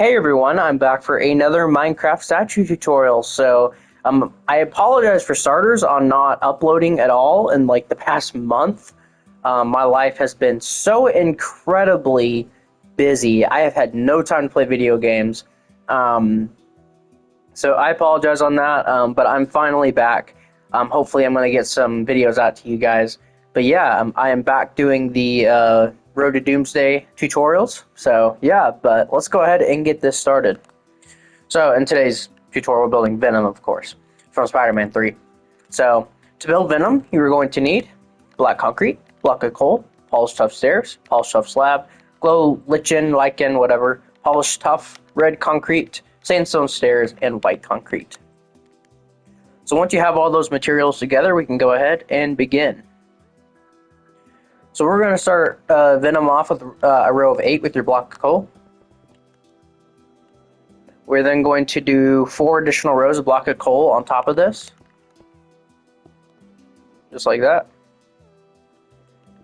Hey everyone, I'm back for another Minecraft statue tutorial. I apologize for starters on not uploading at all in like the past month. My life has been so incredibly busy. I have had no time to play video games. Um, so I apologize on that, but I'm finally back. Hopefully I'm going to get some videos out to you guys. But yeah, I am back doing the Road to Doomsday tutorials. So yeah, but let's go ahead and get this started. So in today's tutorial, we're building Venom, of course, from Spider-Man 3. So to build Venom, you are going to need black concrete, block of coal, polished tough stairs, polished tough slab, glow, lichen, whatever, polished tough, red concrete, sandstone stairs, and white concrete. So once you have all those materials together, we can go ahead and begin. So we're going to start Venom off with a row of 8 with your block of coal. We're then going to do 4 additional rows of block of coal on top of this. Just like that.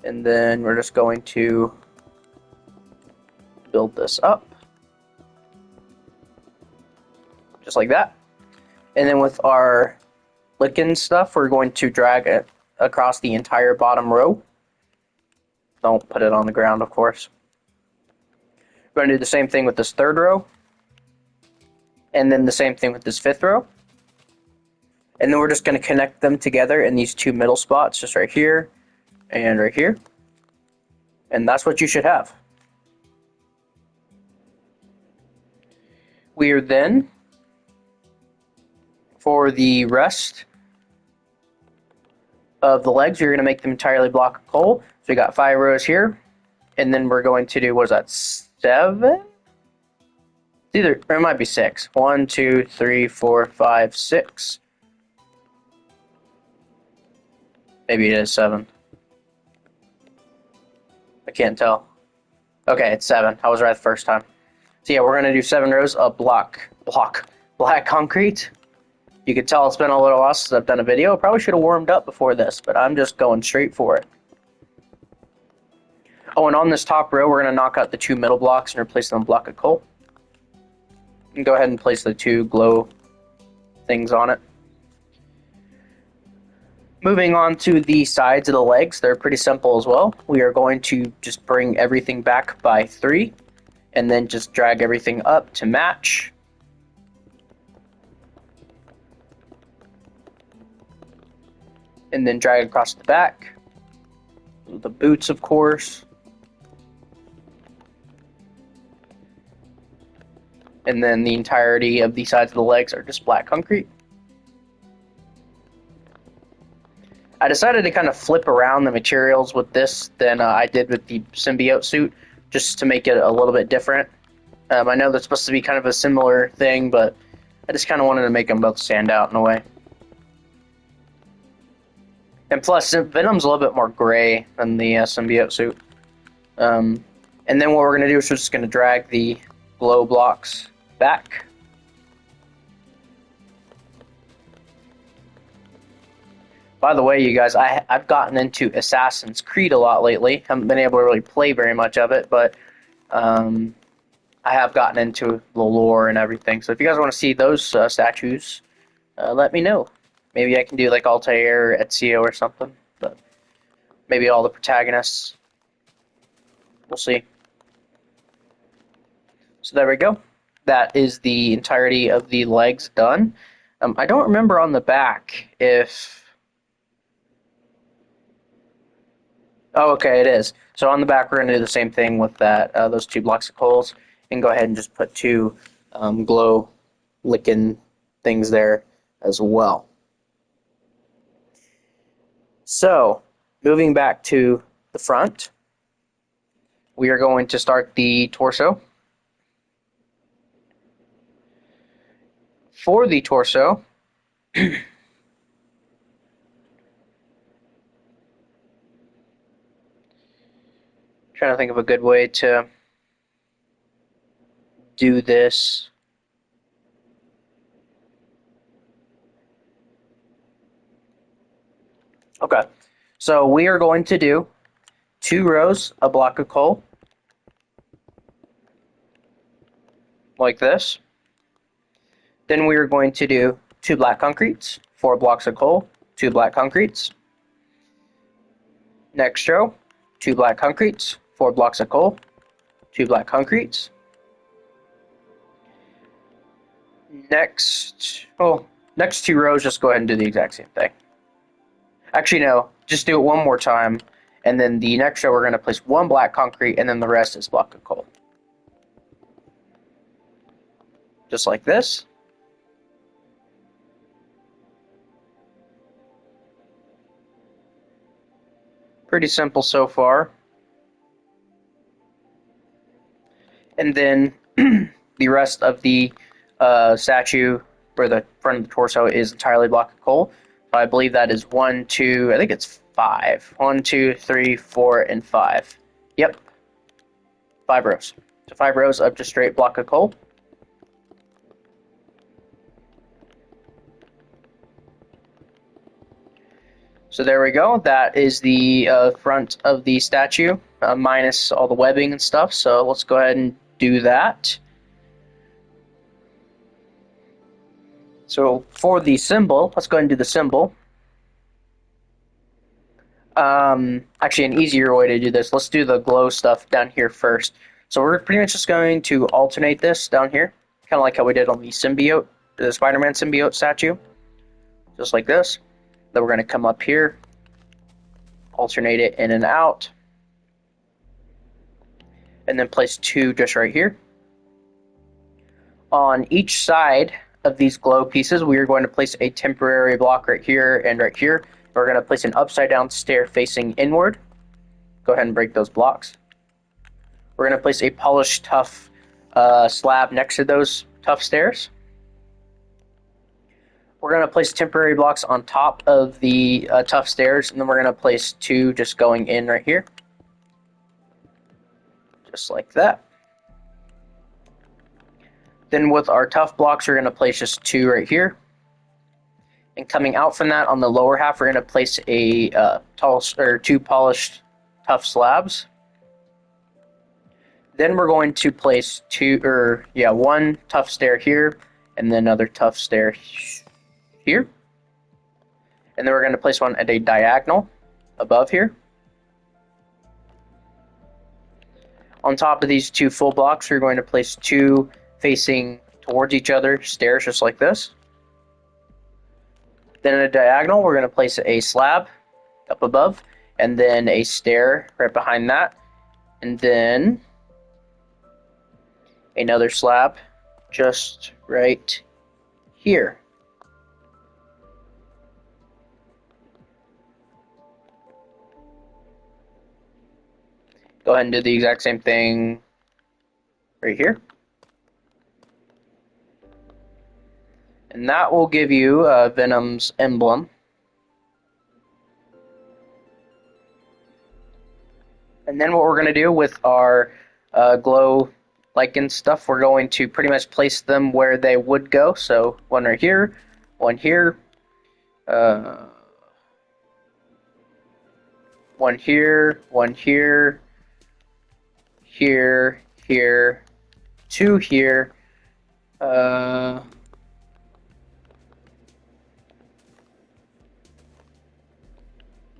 And then we're just going to build this up. Just like that. And then with our lichen stuff, we're going to drag it across the entire bottom row. Don't put it on the ground, of course. We're going to do the same thing with this third row. And then the same thing with this fifth row. And then we're just going to connect them together in these 2 middle spots, just right here and right here. And that's what you should have. We are then, for the rest of the legs, you're going to make them entirely block of coal. So we got 5 rows here. And then we're going to do, what is that, 7? Either, or it might be 6. 1, 2, 3, 4, 5, 6. Maybe it is 7. I can't tell. Okay, it's 7. I was right the first time. So yeah, we're going to do 7 rows of black concrete. You can tell it's been a little while since I've done a video. I probably should have warmed up before this, but I'm just going straight for it. Oh, and on this top row, we're going to knock out the 2 middle blocks and replace them with block of coal. And go ahead and place the 2 glow things on it. Moving on to the sides of the legs, they're pretty simple as well. We are going to just bring everything back by 3, and then just drag everything up to match. And then drag across the back. The boots, of course. And then the entirety of the sides of the legs are just black concrete. I decided to kind of flip around the materials with this than I did with the symbiote suit, just to make it a little bit different. I know that's supposed to be kind of a similar thing, but I just kind of wanted to make them both stand out in a way. And plus, Venom's a little bit more gray than the symbiote suit. And then what we're going to do is we're just going to drag the glow blocks back. By the way, you guys, I've gotten into Assassin's Creed a lot lately. Haven't been able to really play very much of it, but I have gotten into the lore and everything. So if you guys want to see those statues, let me know. Maybe I can do like Altair or Ezio or something, but maybe all the protagonists. We'll see. So there we go. That is the entirety of the legs done. I don't remember on the back if... Oh, okay, it is. So on the back, we're going to do the same thing with that, those 2 blocks of coals, and go ahead and just put 2 glow lichen things there as well. So, moving back to the front, we are going to start the torso. For the torso, trying to think of a good way to do this. Okay, so we are going to do 2 rows of block of coal, like this. Then we are going to do 2 black concretes, 4 blocks of coal, 2 black concretes. Next row, 2 black concretes, 4 blocks of coal, 2 black concretes. Next 2 rows, just go ahead and do the exact same thing. Actually, no, just do it one more time, and then the next row we're going to place 1 black concrete, and then the rest is block of coal. Just like this. Pretty simple so far. And then the rest of the statue, where the front of the torso is entirely block of coal. So I believe that is 1, 2, I think it's 5. 1, 2, 3, 4, and 5. Yep. 5 rows. So 5 rows of just straight block of coal. So there we go. That is the front of the statue, minus all the webbing and stuff. So let's go ahead and do that. So for the symbol, let's go ahead and do the symbol. Actually, an easier way to do this, let's do the glow stuff down here first. So we're pretty much just going to alternate this down here, kind of like how we did on the symbiote, the Spider-Man symbiote statue, just like this. Then we're going to come up here, alternate it in and out, and then place 2 just right here. On each side of these glow pieces, we are going to place a temporary block right here and right here. We're going to place an upside down stair facing inward. Go ahead and break those blocks. We're going to place a polished tough slab next to those tough stairs. We're going to place temporary blocks on top of the tough stairs, and then we're going to place 2 just going in right here. Just like that. Then with our tough blocks, we're going to place just 2 right here. And coming out from that on the lower half, we're going to place a 2 polished tough slabs. Then we're going to place 1 tough stair here, and then another tough stair here. And then we're going to place 1 at a diagonal above here. On top of these 2 full blocks, we're going to place 2 facing towards each other stairs just like this. Then at a diagonal, we're going to place a slab up above, and then a stair right behind that, and then another slab just right here. Go ahead and do the exact same thing right here. And that will give you Venom's emblem. And then what we're going to do with our glow lichen stuff, we're going to pretty much place them where they would go. So 1 right here, 1 here, 1 here, 1 here, here, here, 2 here,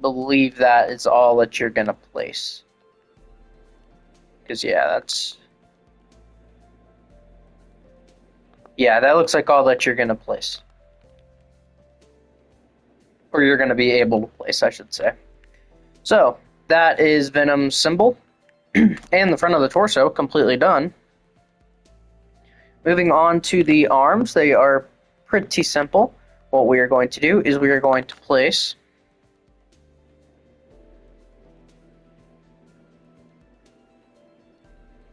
believe that is all that you're gonna place. Because that looks like all that you're gonna place. Or you're gonna be able to place, I should say. So, that is Venom's symbol. And the front of the torso, completely done. Moving on to the arms, they are pretty simple. What we are going to do is we are going to place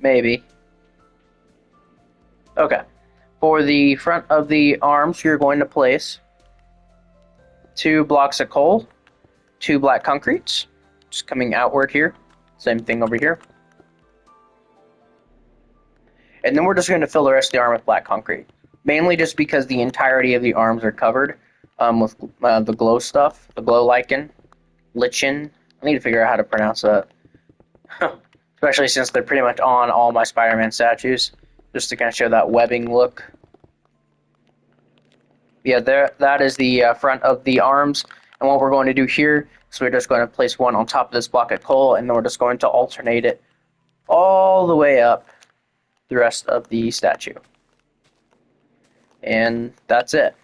maybe. Okay. For the front of the arms, you're going to place 2 blocks of coal, 2 black concretes, just coming outward here. Same thing over here. And then we're just going to fill the rest of the arm with black concrete. Mainly just because the entirety of the arms are covered with the glow stuff, the glow lichen, lichen. I need to figure out how to pronounce that. Especially since they're pretty much on all my Spider-Man statues. just to kind of show that webbing look. Yeah, that is the front of the arms. And what we're going to do here is we're just going to place one on top of this block of coal, and then we're just going to alternate it all the way up the rest of the statue. And that's it.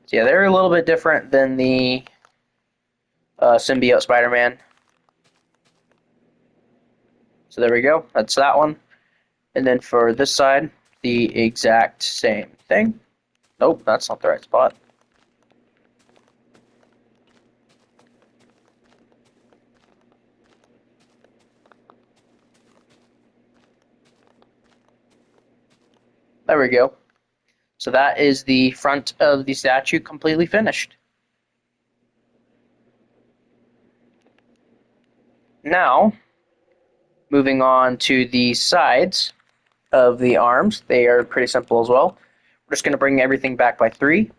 So yeah, they're a little bit different than the symbiote Spider-Man. So there we go. That's that one. And then for this side, the exact same thing. Nope, that's not the right spot. There we go. So that is the front of the statue completely finished. Now, moving on to the sides of the arms, they are pretty simple as well. We're just going to bring everything back by 3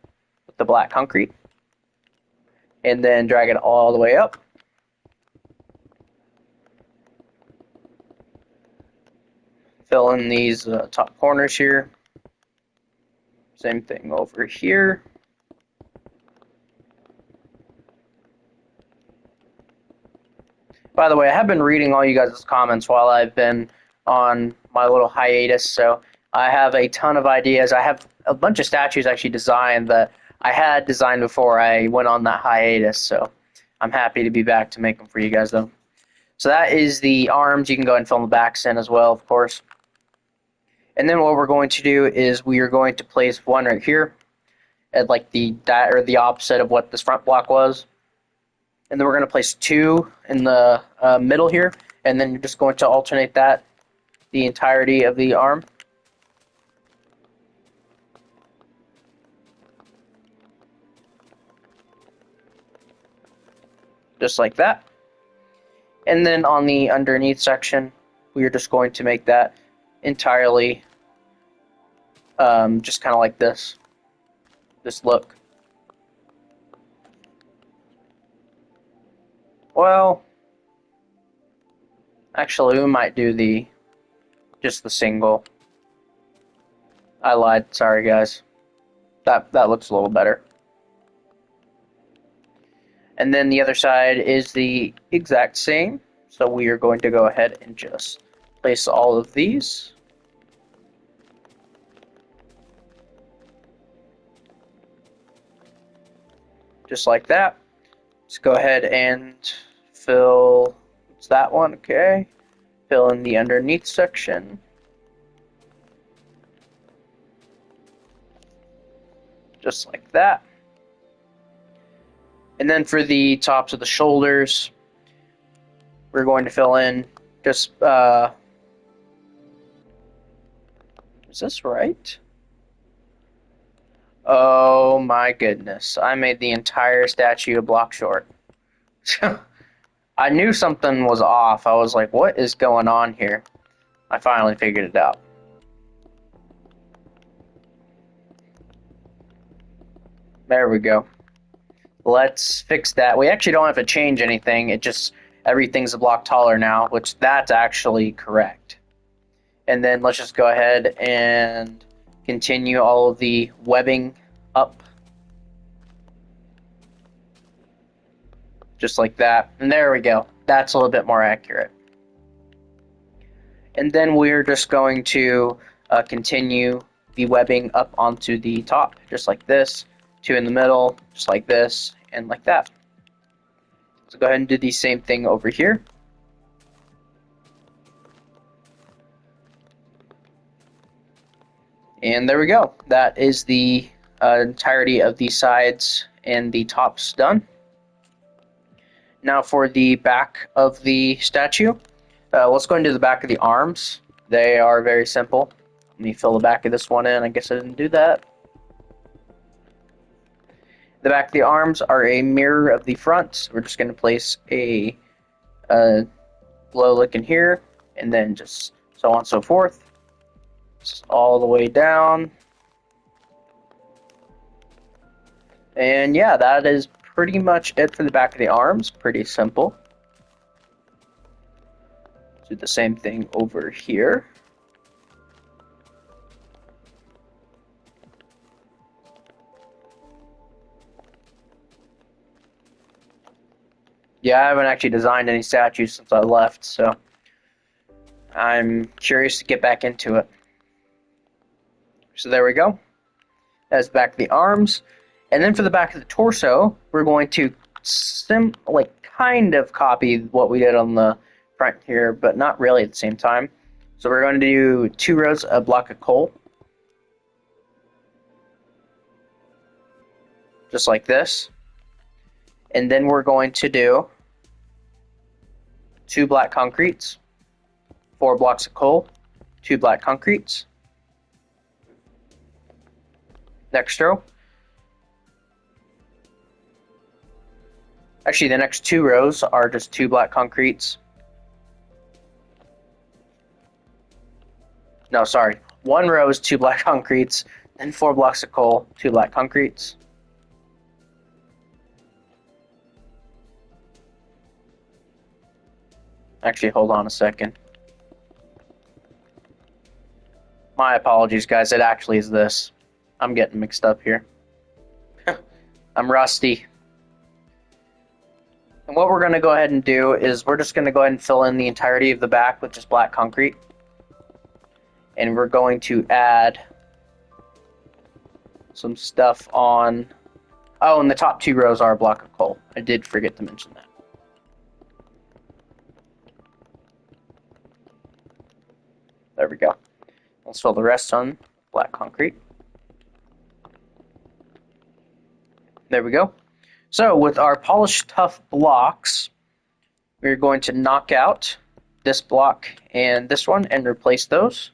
with the black concrete, and then drag it all the way up. Fill in these top corners here. Same thing over here. By the way, I have been reading all you guys' comments while I've been on my little hiatus, so I have a ton of ideas. I have a bunch of statues actually designed that I had designed before I went on that hiatus, so I'm happy to be back to make them for you guys, though. So that is the arms. You can go ahead and fill the backs in as well, of course. And then what we're going to do is we are going to place one right here at like the opposite of what this front block was. And then we're going to place 2 in the middle here, and then you're just going to alternate that the entirety of the arm. Just like that. And then on the underneath section, we are just going to make that entirely just kind of like this look. Well, actually, we might do just the single. I lied. Sorry, guys. That looks a little better. And then the other side is the exact same. So we are going to go ahead and just place all of these. Just like that. Let's go ahead and fill, it's that one, okay. Fill in the underneath section. Just like that. And then for the tops of the shoulders, we're going to fill in just, is this right? Oh my goodness, I made the entire statue a block short. I knew something was off. I was like, what is going on here? I finally figured it out. There we go. Let's fix that. We actually don't have to change anything. It just, everything's a block taller now, which that's actually correct. And then let's just go ahead and continue all of the webbing up. Just like that. And there we go. That's a little bit more accurate. And then we're just going to continue the webbing up onto the top, just like this. 2 in the middle, just like this, and like that. So go ahead and do the same thing over here. And there we go. That is the entirety of the sides and the tops done. Now for the back of the statue, let's go into the back of the arms. They are very simple. Let me fill the back of this one in. I guess I didn't do that. The back of the arms are a mirror of the front. So we're just going to place a glow look in here, and then just so on and so forth. Just all the way down. And yeah, that is pretty much it for the back of the arms. Pretty simple. Do the same thing over here. Yeah, I haven't actually designed any statues since I left, so I'm curious to get back into it. So there we go. That's back the arms. And then for the back of the torso, we're going to kind of copy what we did on the front here, but not really at the same time. So we're going to do 2 rows of block of coal. Just like this. And then we're going to do 2 black concretes, 4 blocks of coal, 2 black concretes. Next row. Actually, the next 2 rows are just 2 black concretes. No, sorry. 1 row is 2 black concretes, then 4 blocks of coal, 2 black concretes. Actually, hold on a second. My apologies, guys. It actually is this. I'm getting mixed up here. I'm rusty. And what we're going to go ahead and do is we're just going to go ahead and fill in the entirety of the back with just black concrete. And we're going to add some stuff on... Oh, and the top 2 rows are a block of coal. I did forget to mention that. There we go. Let's fill the rest on black concrete. There we go. So with our polished tough blocks, we're going to knock out this block and this one and replace those.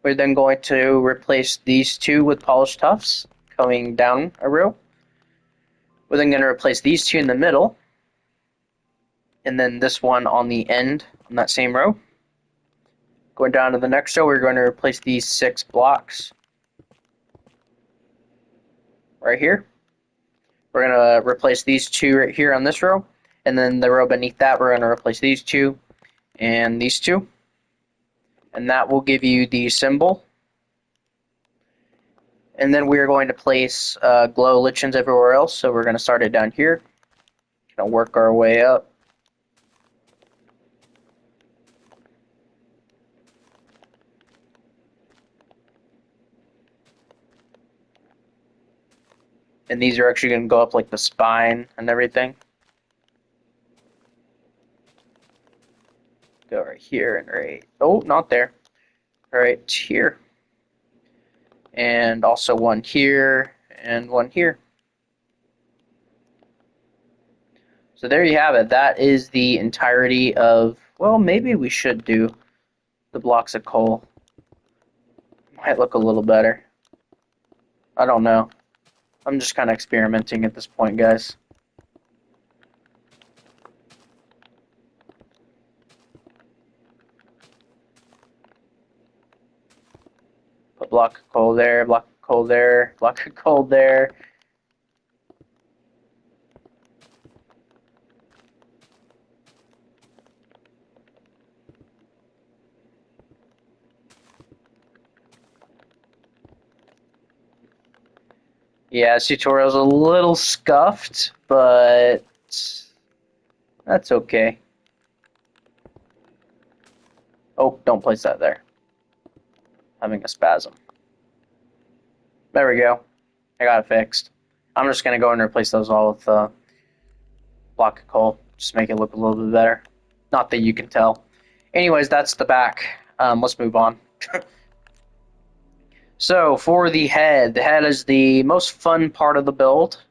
We're then going to replace these 2 with polished toughs, coming down a row. We're then going to replace these 2 in the middle, and then this one on the end on that same row. Going down to the next row, we're going to replace these 6 blocks right here. We're going to replace these 2 right here on this row, and then the row beneath that, we're going to replace these 2 and these 2. And that will give you the symbol. And then we are going to place glow lichens everywhere else. So we're going to start it down here. Going to work our way up. And these are actually going to go up like the spine and everything. Go right here and right. Oh, not there. Right here. And also one here and one here. So there you have it. That is the entirety of, well, maybe we should do the blocks of coal. Might look a little better. I don't know. I'm just kind of experimenting at this point, guys. Put block of coal there, block of coal there, block of coal there. Yeah, this tutorial's a little scuffed, but that's okay. Oh, don't place that there. Having a spasm. There we go. I got it fixed. I'm just going to go and replace those all with block of coal. Just make it look a little bit better. Not that you can tell. Anyways, that's the back. Let's move on. So for the head is the most fun part of the build,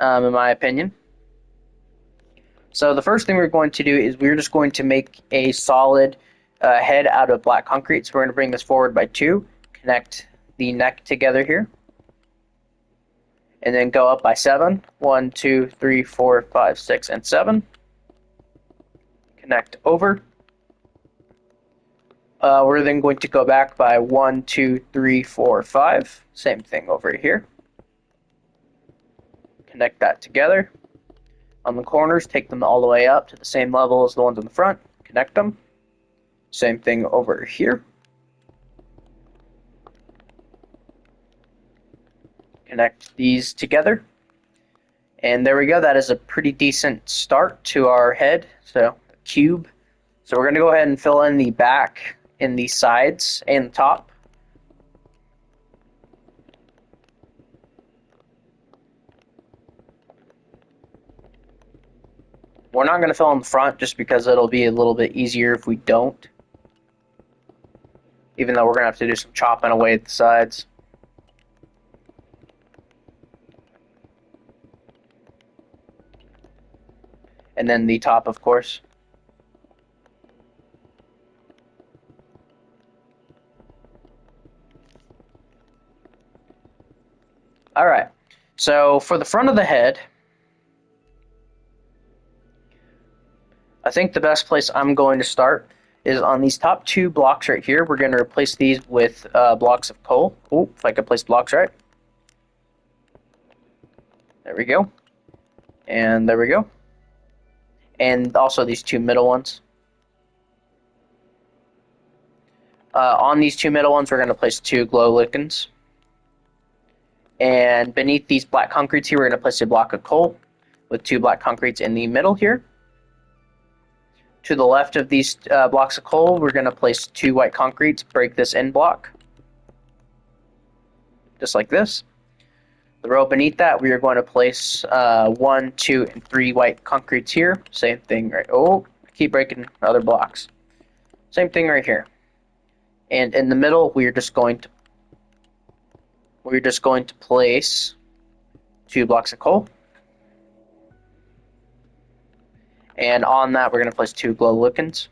in my opinion. So the first thing we're going to do is we're just going to make a solid head out of black concrete. So we're going to bring this forward by 2, connect the neck together here, and then go up by 7. 1, 2, 3, 4, 5, 6, and 7. Connect over. We're then going to go back by 1, 2, 3, 4, 5. Same thing over here. Connect that together. On the corners, take them all the way up to the same level as the ones in the front. Connect them. Same thing over here. Connect these together. And there we go. That is a pretty decent start to our head. So, cube. So we're going to go ahead and fill in the back and the sides and the top. We're not going to fill in the front just because it'll be a little bit easier if we don't. Even though we're going to have to do some chopping away at the sides. And then the top, of course. Alright, so for the front of the head, I think the best place I'm going to start is on these top two blocks right here. We're going to replace these with blocks of coal. Oh, if I could place blocks right. There we go. And there we go. And also these two middle ones. On these two middle ones, we're going to place two glow lichens. And beneath these black concretes here, we're going to place a block of coal with two black concretes in the middle here. To the left of these blocks of coal, we're going to place two white concretes, break this end block. Just like this. The row beneath that, we are going to place 1, 2, and 3 white concretes here. Same thing right. Oh, I keep breaking other blocks. Same thing right here. And in the middle, we're just going to place 2 blocks of coal. And on that, we're going to place 2 glow lichens.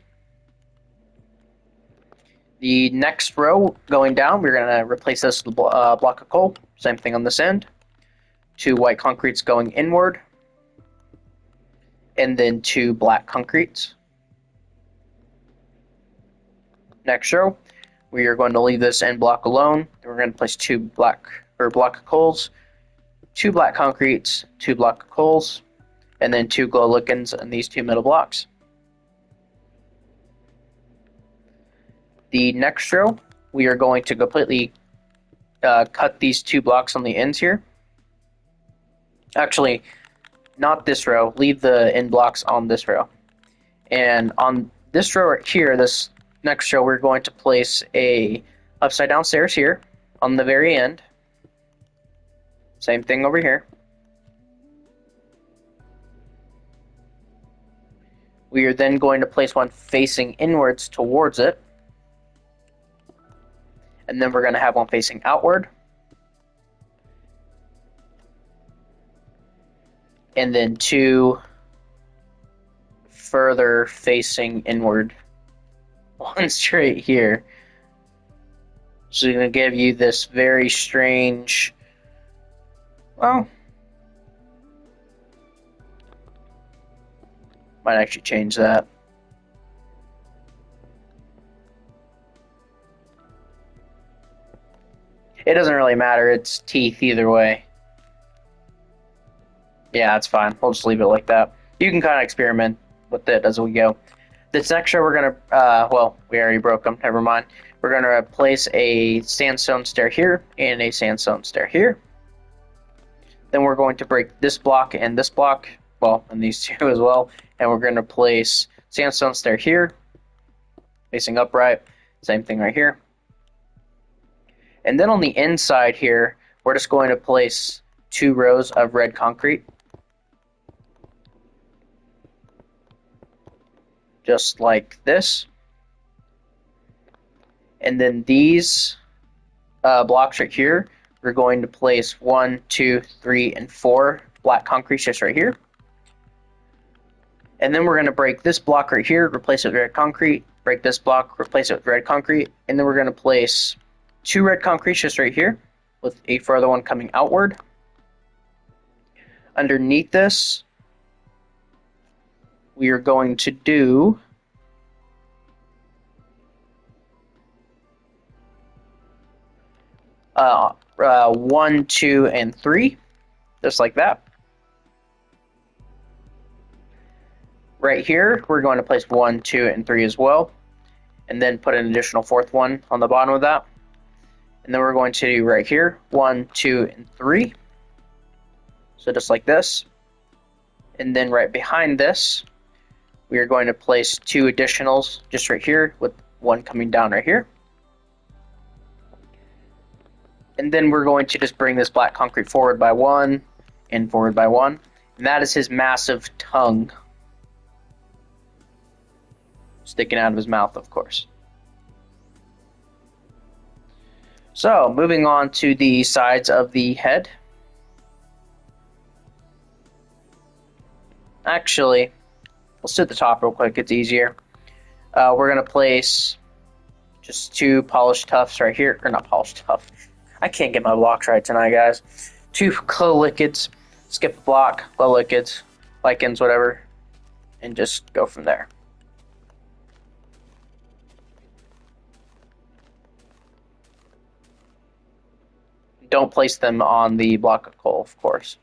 The next row going down, we're going to replace this with a block of coal. Same thing on this end. 2 white concretes going inward. And then 2 black concretes. Next row, we are going to leave this end block alone. We're going to place 2 block of coals, 2 black concretes, 2 block of coals, and then 2 glow lichens in these 2 middle blocks. The next row, we are going to completely cut these 2 blocks on the ends here. Actually, not this row. Leave the end blocks on this row. And on this row right here, this next row, we're going to place a upside down stairs here on the very end. Same thing over here. We are then going to place one facing inwards towards it. And then we're going to have one facing outward. And then 2 further facing inward. One straight here. So it's going to give you this very strange, well, might actually change that. It doesn't really matter, it's teeth either way. Yeah, that's fine. We'll just leave it like that. You can kind of experiment with it as we go. This next row we're going to, well, we already broke them, never mind. We're going to place a sandstone stair here and a sandstone stair here. Then we're going to break this block and this block, well, and these two as well. And we're going to place sandstone stair here, facing upright, same thing right here. And then on the inside here, we're just going to place 2 rows of red concrete. Just like this. And then these blocks right here, we're going to place 1, 2, 3, and 4 black concrete just right here. And then we're going to break this block right here, replace it with red concrete, break this block, replace it with red concrete, and then we're going to place 2 red concrete just right here, with a further one coming outward. Underneath this, we are going to do one, 2, and 3, just like that. Right here, we're going to place 1, 2, and 3 as well, and then put an additional 4th one on the bottom of that. And then we're going to do right here 1, 2, and 3. So just like this. And then right behind this, we are going to place 2 additionals just right here, with one coming down right here. And then we're going to just bring this black concrete forward by 1 and forward by 1. And that is his massive tongue sticking out of his mouth, of course. So, moving on to the sides of the head. Actually, let's do the top real quick, it's easier. We're going to place just 2 polished tufts right here. Or not polished tuft. I can't get my blocks right tonight, guys. 2 glow liquids. Skip a block, glow liquids, lichens, whatever. And just go from there. Don't place them on the block of coal, of course.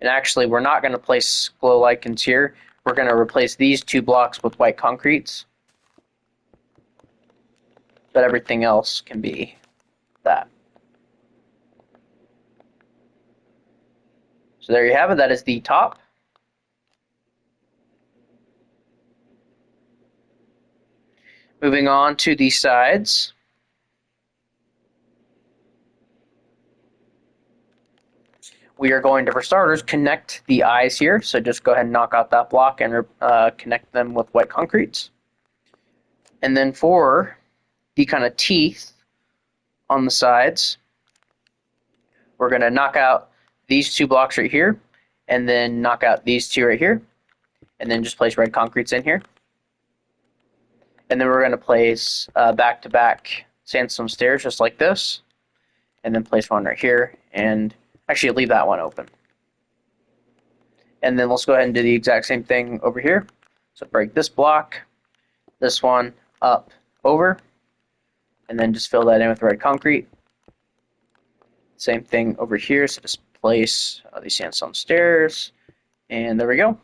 And actually, we're not going to place glow lichens here. We're going to replace these 2 blocks with white concretes. But everything else can be that. So there you have it. That is the top. Moving on to the sides. We are going to, for starters, connect the eyes here. So just go ahead and knock out that block and connect them with white concretes. And then for the kind of teeth on the sides, we're going to knock out these 2 blocks right here, and then knock out these 2 right here, and then just place red concretes in here. And then we're going to place back-to-back sandstone stairs just like this, and then place one right here, and actually leave that one open. And then let's go ahead and do the exact same thing over here. So break this block, this one up, over, and then just fill that in with red concrete. Same thing over here, so just place these sandstone stairs, and there we go.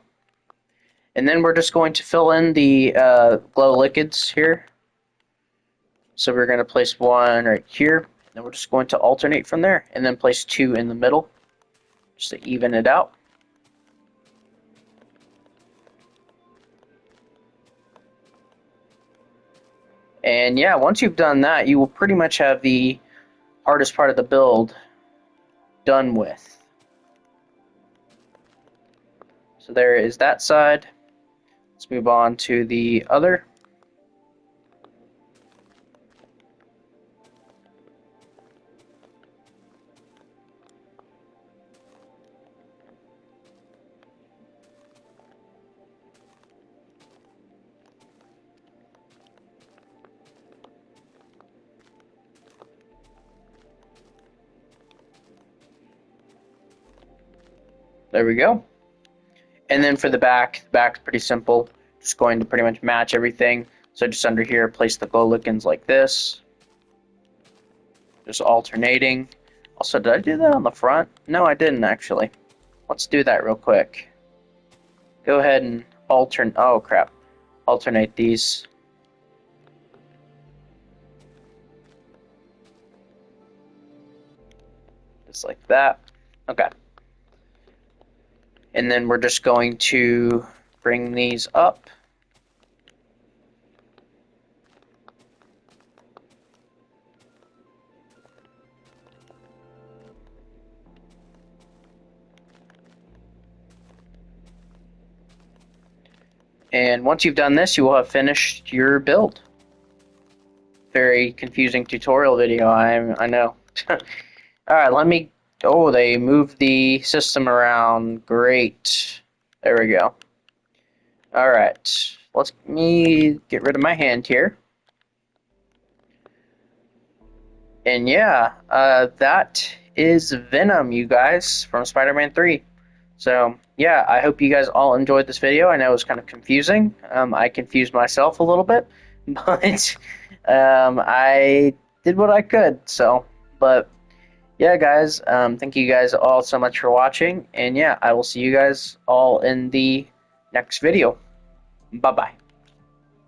And then we're just going to fill in the glow liquids here. So we're going to place 1 right here, and then we're just going to alternate from there, and then place 2 in the middle, just to even it out. And yeah, once you've done that, you will pretty much have the hardest part of the build done with. So there is that side. Let's move on to the other. There we go. And then for the back's pretty simple. Just going to pretty much match everything. So just under here, place the glow lichens like this. Just alternating. Also, did I do that on the front? No, I didn't actually. Let's do that real quick. Go ahead and oh crap. Alternate these. Just like that. Okay. And then we're just going to bring these up. And once you've done this, you will have finished your build. Very confusing tutorial video, I know. Alright, let me... Oh, they moved the system around. Great. There we go. Alright, let me get rid of my hand here. And yeah, that is Venom, you guys, from Spider-Man 3. So, yeah, I hope you guys all enjoyed this video. I know it was kind of confusing. I confused myself a little bit, but I did what I could. So, but yeah, guys, thank you guys all so much for watching. And yeah, I will see you guys all in the next video. Bye-bye.